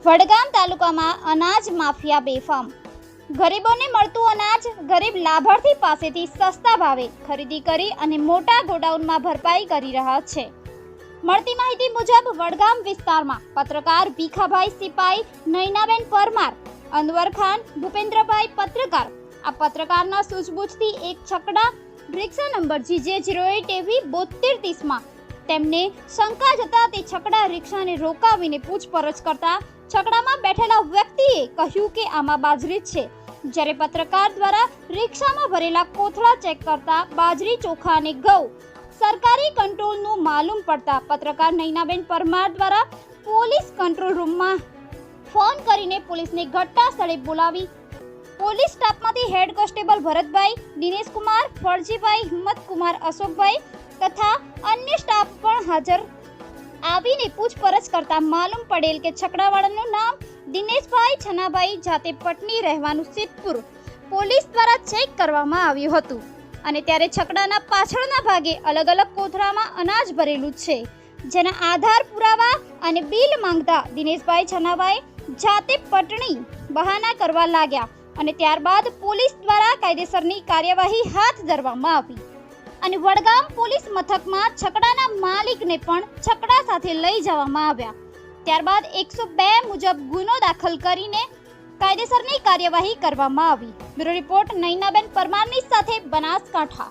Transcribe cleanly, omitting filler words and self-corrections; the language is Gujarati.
વડગામ તાલુકામાં અનાજ માફિયા બેફામ। ગરીબોને મળતું અનાજ ગરીબ લાભાર્થી પાસેથી સસ્તા ભાવે ખરીદી કરી અને મોટા ગોડાઉનમાં ભરપાઈ કરી રહ્યા છે। મળતી માહિતી મુજબ વડગામ વિસ્તારમાં પત્રકાર ભીખાભાઈ સિપાઈ, નૈનાબેન પરમાર, અનવર ખાન, ભૂપેન્દ્રભાઈ પત્રકાર, આ પત્રકારના સૂઝબૂછથી એક છકડા રિક્ષા નંબર GJ08AV7230 તેમને શંકા જતા તે છકડા રિક્ષાને રોકાવીને પૂછપરછ કરતા છકડામાં બેઠેલા વ્યક્તિએ કહ્યું કે આમાં બાજરી છે, જ્યારે પત્રકાર દ્વારા રિક્ષામાં ભરેલા કોથળા ચેક કરતા બાજરી, ચોખા અને ઘઉં સરકારી કંટ્રોલનું માલુમ પડતા પત્રકાર નૈનાબેન પરમાર દ્વારા પોલીસ કંટ્રોલ રૂમમાં ફોન કરીને પોલીસને ઘટના સ્થળે બોલાવી પોલીસ સ્ટાફમાંથી હેડ કોન્સ્ટેબલ ભરતભાઈ, દિનેશકુમાર, ફળજીભાઈ, હિંમતકુમાર, અશોકભાઈ તથા અન્ય સ્ટાફ પણ હાજર આવીને પૂછપરછ કરતા માલુમ પડેલ કે છકડાવાળાનું નામ દિનેશભાઈ છનાભાઈ, જાતે પટની, રહેવાનું સિદ્ધપુર, પોલીસ દ્વારા ચેક કરવામાં આવ્યું હતું અને ત્યારે છકડાના પાછળના ભાગે અલગ અલગ કોથળામાં અનાજ ભરેલું છે, જેના આધાર પુરાવા અને બિલ માંગતા દિનેશભાઈ છનાભાઈ જાતે પટણી બહાના કરવા લાગ્યા અને ત્યારબાદ પોલીસ દ્વારા કાયદેસરની કાર્યવાહી હાથ ધરવામાં આવી અને વડગામ પોલીસ મથકમાં છકડાના માલિકને પણ છકડા સાથે લઈ જવામાં આવ્યા। ત્યારબાદ 102 મુજબ ગુનો દાખલ કરીને કાયદેસરની કાર્યવાહી કરવામાં આવી। બ્યુરો રિપોર્ટ નૈનાબેન પરમારની સાથે બનાસકાંઠા।